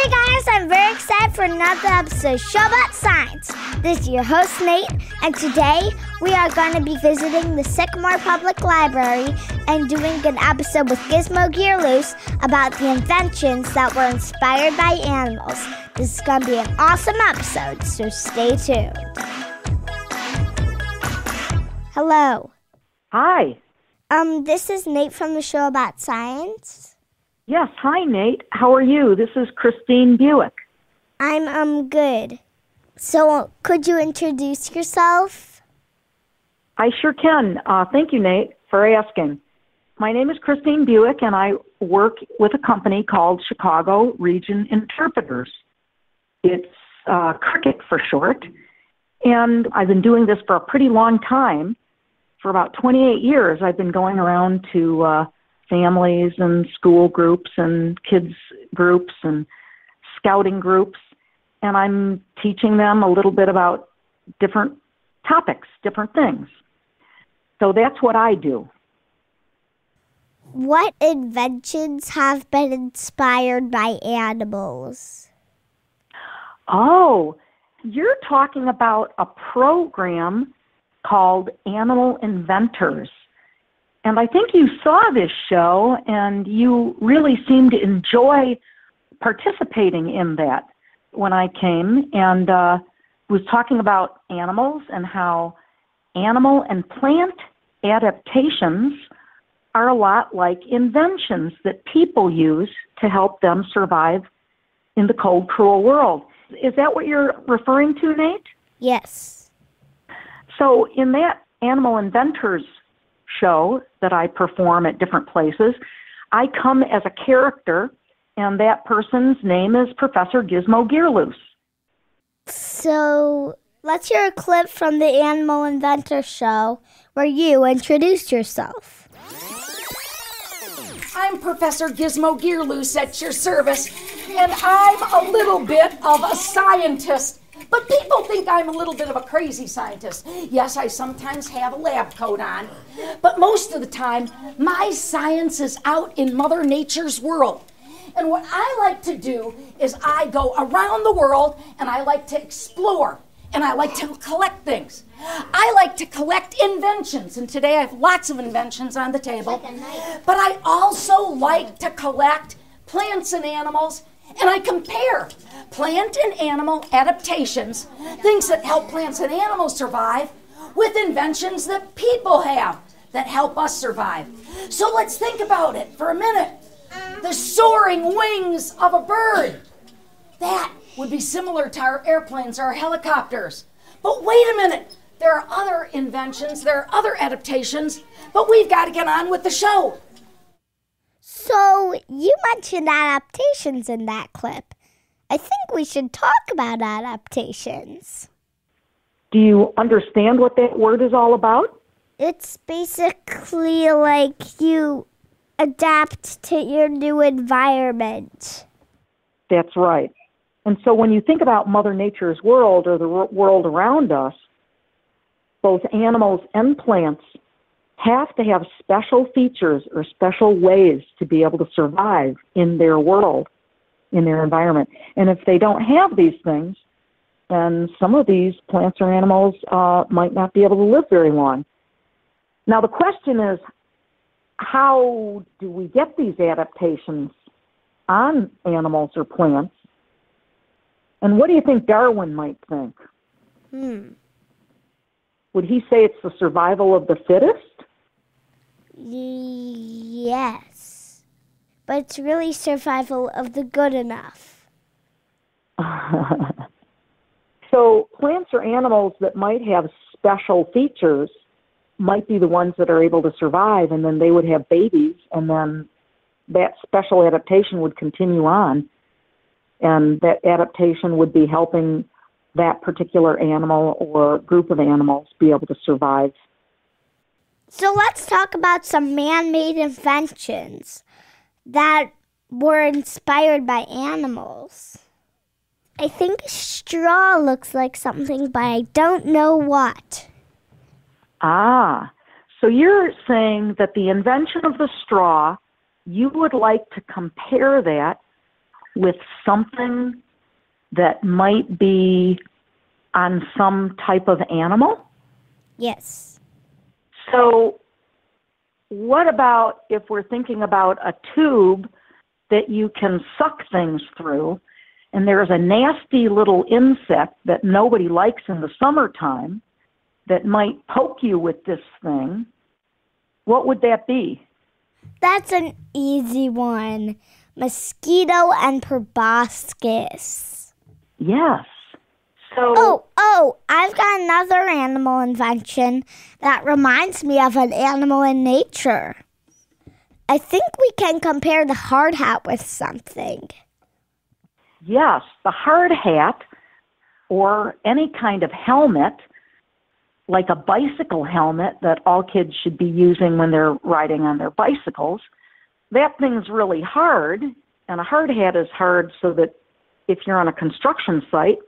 Hey guys, I'm very excited for another episode of Show About Science. This is your host Nate, and today we are going to be visiting the Sycamore Public Library and doing an episode with Gizmo Gearloose about the inventions that were inspired by animals. This is going to be an awesome episode, so stay tuned. Hello. Hi. This is Nate from the Show About Science. Yes, hi Nate. How are you? This is Christine Buik. I'm good. So, could you introduce yourself? I sure can. Thank you, Nate, for asking. My name is Christine Buik, and I work with a company called Chicago Region Interpreters. It's Cricket for short. And I've been doing this for a pretty long time. For about 28 years, I've been going around to families and school groups and kids groups and scouting groups, and I'm teaching them a little bit about different topics, different things. So that's what I do. What inventions have been inspired by animals? Oh, you're talking about a program called Animal Inventors. And I think you saw this show, and you really seemed to enjoy participating in that when I came and was talking about animals and how animal and plant adaptations are a lot like inventions that people use to help them survive in the cold, cruel world. Is that what you're referring to, Nate? Yes. So in that Animal Inventors show that I perform at different places, I come as a character, and that person's name is Professor Gizmo Gearloose. So, let's hear a clip from the Animal Inventor show where you introduced yourself. I'm Professor Gizmo Gearloose at your service, and I'm a little bit of a scientist. But people think I'm a little bit of a crazy scientist. Yes, I sometimes have a lab coat on, but most of the time, my science is out in Mother Nature's world. And what I like to do is I go around the world, and I like to explore, and I like to collect things. I like to collect inventions, and today I have lots of inventions on the table. But I also like to collect plants and animals, and I compare plant and animal adaptations, things that help plants and animals survive, with inventions that people have that help us survive. So let's think about it for a minute. The soaring wings of a bird. That would be similar to our airplanes or our helicopters. But wait a minute. There are other inventions, there are other adaptations, but we've got to get on with the show. So, you mentioned adaptations in that clip. I think we should talk about adaptations. Do you understand what that word is all about? It's basically like you adapt to your new environment. That's right. And so when you think about Mother Nature's world or the world around us, both animals and plants have to have special features or special ways to be able to survive in their world, in their environment. And if they don't have these things, then some of these plants or animals might not be able to live very long. Now the question is, how do we get these adaptations on animals or plants? And what do you think Darwin might think? Would he say it's the survival of the fittest? Yes. But it's really survival of the good enough. So plants or animals that might have special features might be the ones that are able to survive, and then they would have babies, and then that special adaptation would continue on, and that adaptation would be helping that particular animal or group of animals be able to survive. So let's talk about some man-made inventions that were inspired by animals. I think straw looks like something, but I don't know what. So you're saying that the invention of the straw, you would like to compare that with something that might be on some type of animal? Yes. So what about if we're thinking about a tube that you can suck things through, and there's a nasty little insect that nobody likes in the summertime that might poke you with this thing? What would that be? That's an easy one. Mosquito and proboscis. Yes. So, I've got another animal invention that reminds me of an animal in nature. I think we can compare the hard hat with something. yes, the hard hat or any kind of helmet, like a bicycle helmet that all kids should be using when they're riding on their bicycles, that thing's really hard, and a hard hat is hard so that if you're on a construction site,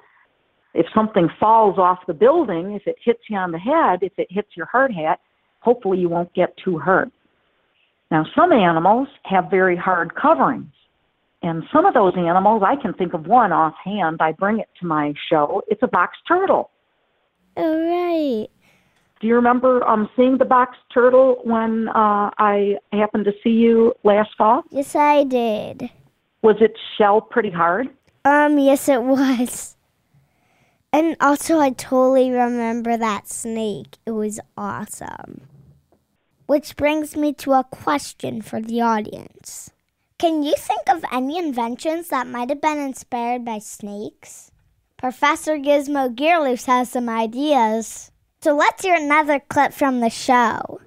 if something falls off the building, if it hits you on the head, if it hits your hard hat, hopefully you won't get too hurt. Now, some animals have very hard coverings, and some of those animals, I can think of one offhand, I bring it to my show, it's a box turtle. All right. Do you remember seeing the box turtle when I happened to see you last fall? Yes, I did. Was its shell pretty hard? Yes, it was. And also, I totally remember that snake. It was awesome. Which brings me to a question for the audience. Can you think of any inventions that might have been inspired by snakes? Professor Gizmo Gearloose has some ideas. So let's hear another clip from the show.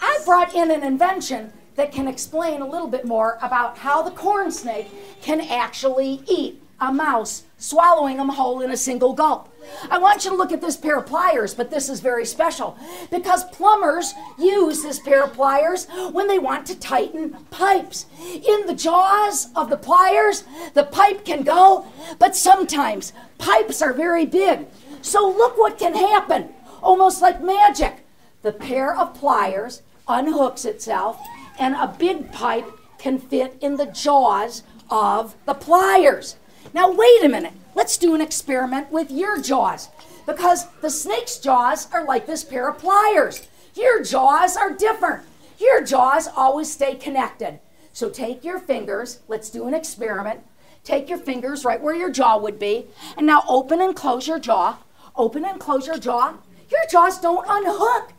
I brought in an invention that can explain a little bit more about how the corn snake can actually eat a mouse, swallowing them whole in a single gulp. I want you to look at this pair of pliers, but this is very special because plumbers use this pair of pliers when they want to tighten pipes. In the jaws of the pliers, the pipe can go, but sometimes pipes are very big. So look what can happen, almost like magic. The pair of pliers unhooks itself, and a big pipe can fit in the jaws of the pliers. Now, wait a minute. Let's do an experiment with your jaws, because the snake's jaws are like this pair of pliers. Your jaws are different. Your jaws always stay connected. So take your fingers. Let's do an experiment. Take your fingers right where your jaw would be, and now open and close your jaw. Open and close your jaw. Your jaws don't unhook.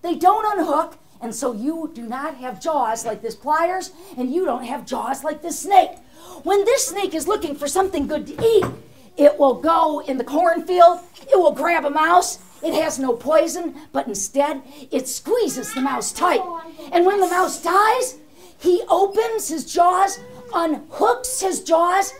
They don't unhook, and so you do not have jaws like this pliers, and you don't have jaws like this snake. When this snake is looking for something good to eat, it will go in the cornfield, it will grab a mouse, it has no poison, but instead it squeezes the mouse tight. And when the mouse dies, he opens his jaws, unhooks his jaws,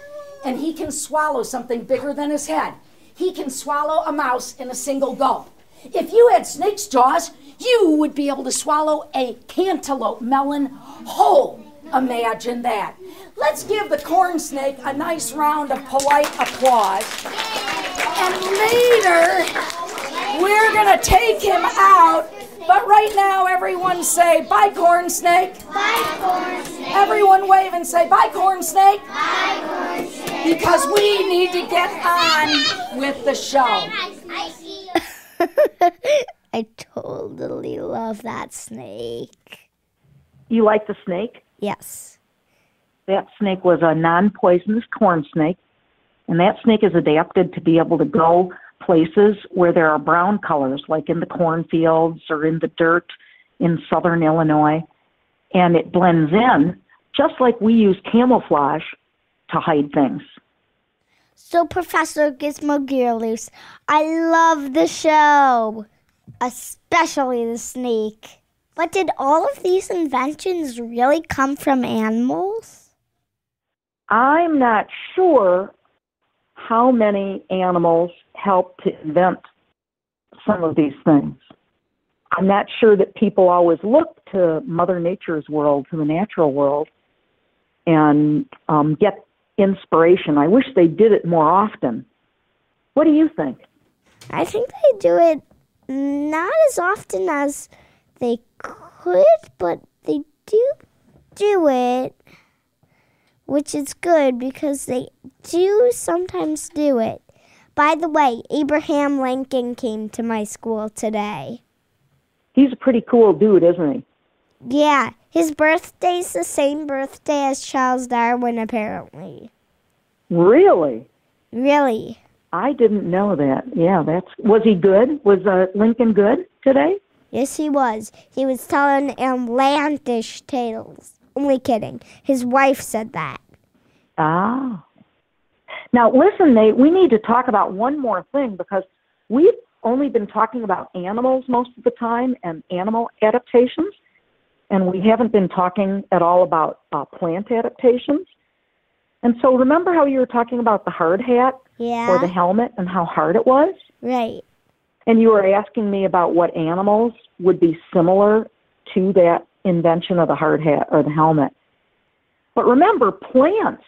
and he can swallow something bigger than his head. He can swallow a mouse in a single gulp. If you had snake's jaws, you would be able to swallow a cantaloupe melon whole. Imagine that. Let's give the corn snake a nice round of polite applause. And later, we're going to take him out. But right now, everyone say, bye, corn snake. Bye, corn snake. Everyone wave and say, bye, corn snake. Bye, corn snake. Because we need to get on with the show. I totally love that snake. You like the snake? Yes. That snake was a non-poisonous corn snake, and that snake is adapted to be able to go places where there are brown colors, like in the cornfields or in the dirt in southern Illinois, and it blends in just like we use camouflage to hide things. So, Professor Gizmo Gearloose, I love the show, especially the snake. But did all of these inventions really come from animals? I'm not sure how many animals helped to invent some of these things. I'm not sure that people always look to Mother Nature's world, to the natural world, and get inspiration. I wish they did it more often. What do you think? I think they do it not as often as they could, but they do it which is good because they do sometimes do it. By the way, Abraham Lincoln came to my school today. He's a pretty cool dude, isn't he? Yeah, his birthday's the same birthday as Charles Darwin, apparently. Really? Really? I didn't know that. Yeah, was he good? Was Lincoln good today? Yes, he was. He was telling outlandish tales. Only kidding. His wife said that. Ah. Now, listen, Nate, we need to talk about one more thing because we've only been talking about animals most of the time and animal adaptations, and we haven't been talking at all about plant adaptations. And so remember how you were talking about the hard hat or the helmet and how hard it was? Right. And you were asking me about what animals would be similar to that invention of the hard hat or the helmet. But remember, plants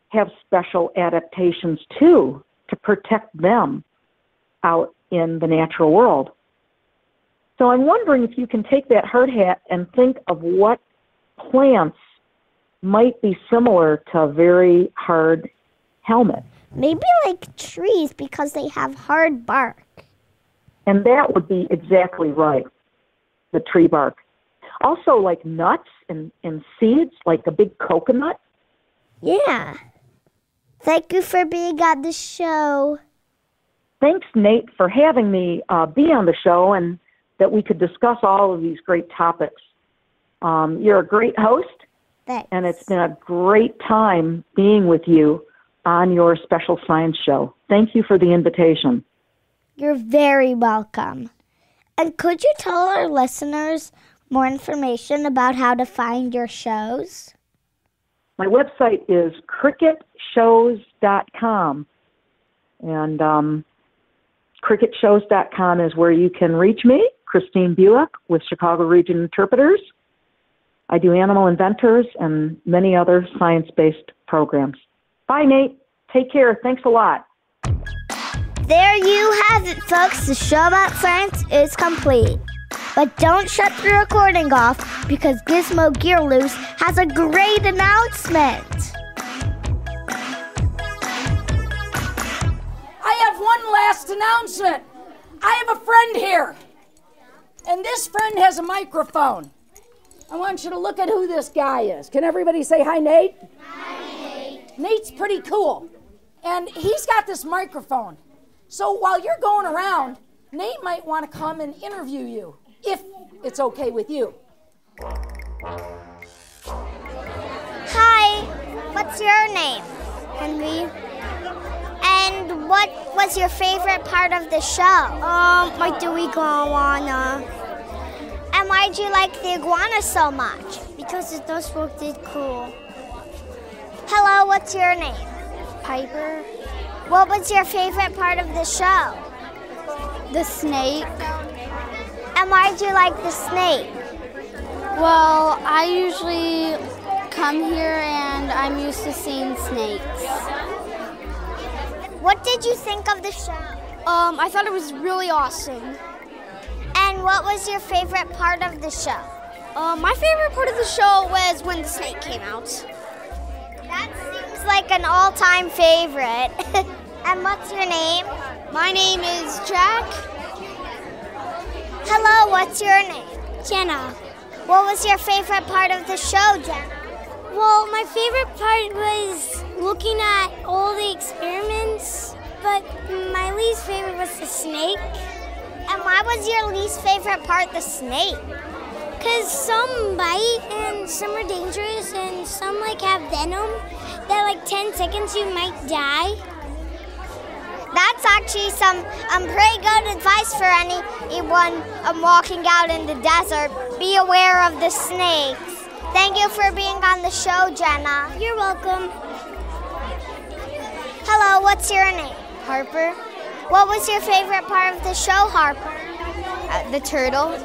have special adaptations too to protect them out in the natural world. So I'm wondering if you can take that hard hat and think of what plants might be similar to a very hard helmet. Maybe like trees because they have hard bark. And that would be exactly right, the tree bark. Also like nuts and seeds, like a big coconut. Yeah. Thank you for being on the show. Thanks, Nate, for having me be on the show and that we could discuss all of these great topics. You're a great host. Thanks. And it's been a great time being with you on your special science show. Thank you for the invitation. You're very welcome. And could you tell our listeners more information about how to find your shows? My website is cricketshows.com. And cricketshows.com is where you can reach me, Christine Buik, with Chicago Region Interpreters. I do Animal Inventors and many other science-based programs. Bye, Nate. Take care. Thanks a lot. There you have it, folks. The show about science is complete. But don't shut the recording off because Gizmo Gearloose has a great announcement. I have one last announcement. I have a friend here, and this friend has a microphone. I want you to look at who this guy is. Can everybody say hi, Nate? Hi, Nate. Nate's pretty cool, and he's got this microphone. So while you're going around, Nate might want to come and interview you, if it's okay with you. Hi, what's your name? Henry. And what was your favorite part of the show? My dewy iguana. And why'd you like the iguana so much? Because it does look cool. Hello, what's your name? Piper. What was your favorite part of the show? The snake. And why'd you like the snake? Well, I usually come here and I'm used to seeing snakes. What did you think of the show? I thought it was really awesome. And what was your favorite part of the show? My favorite part of the show was when the snake came out. That seems like an all-time favorite. And what's your name? My name is Jack. Hello, what's your name? Jenna. What was your favorite part of the show, Jenna? Well, my favorite part was looking at all the experiments, but my least favorite was the snake. And why was your least favorite part the snake? Because some bite and some are dangerous and some have venom that 10 seconds you might die. That's actually some pretty good advice for anyone walking out in the desert. Be aware of the snakes. Thank you for being on the show, Jenna. You're welcome. Hello, what's your name? Harper. What was your favorite part of the show, Harper? The turtle.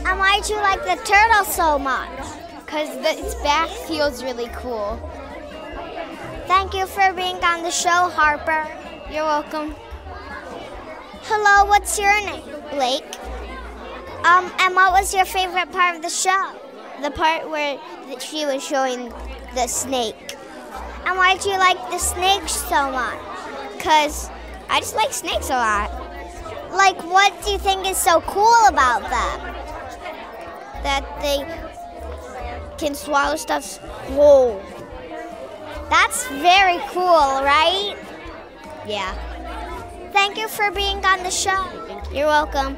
And why'd you like the turtle so much? Because its back feels really cool. Thank you for being on the show, Harper. You're welcome. Hello, what's your name? Blake. And what was your favorite part of the show? The part where she was showing the snake. And why do you like the snakes so much? Because I just like snakes a lot. Like, what do you think is so cool about them? That they can swallow stuff whole. That's very cool, right? Yeah. Thank you for being on the show. You're welcome.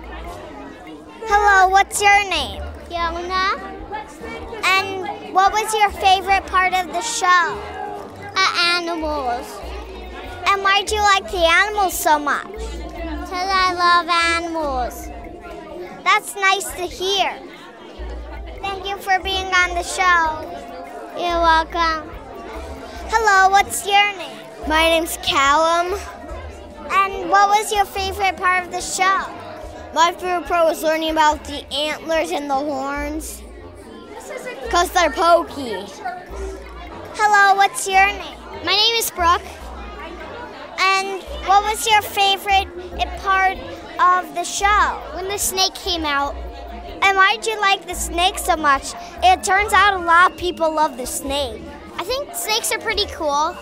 Hello, what's your name? Yona. And what was your favorite part of the show? Animals. And why do you like the animals so much? Because I love animals. That's nice to hear. Thank you for being on the show. You're welcome. Hello, what's your name? My name's Callum. And what was your favorite part of the show? My favorite part was learning about the antlers and the horns. Because they're pokey. Hello, what's your name? My name is Brooke. And what was your favorite part of the show? When the snake came out. And why did you like the snake so much? It turns out a lot of people love the snake. I think snakes are pretty cool.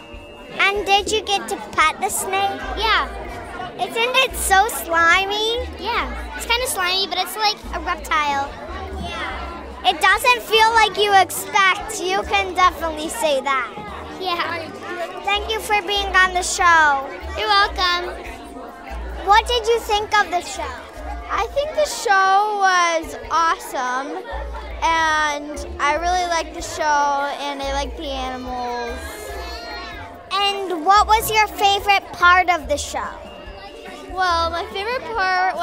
And did you get to pet the snake? Yeah. Isn't it so slimy? Yeah. It's kind of slimy, but it's like a reptile. Yeah. It doesn't feel like you expect. You can definitely say that. Yeah. Thank you for being on the show. You're welcome. What did you think of the show? I think the show was awesome, and I really liked the show, and I liked the animals. And what was your favorite part of the show? Well, my favorite part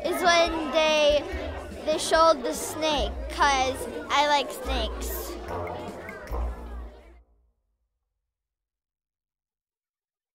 is when they showed the snake, because I like snakes.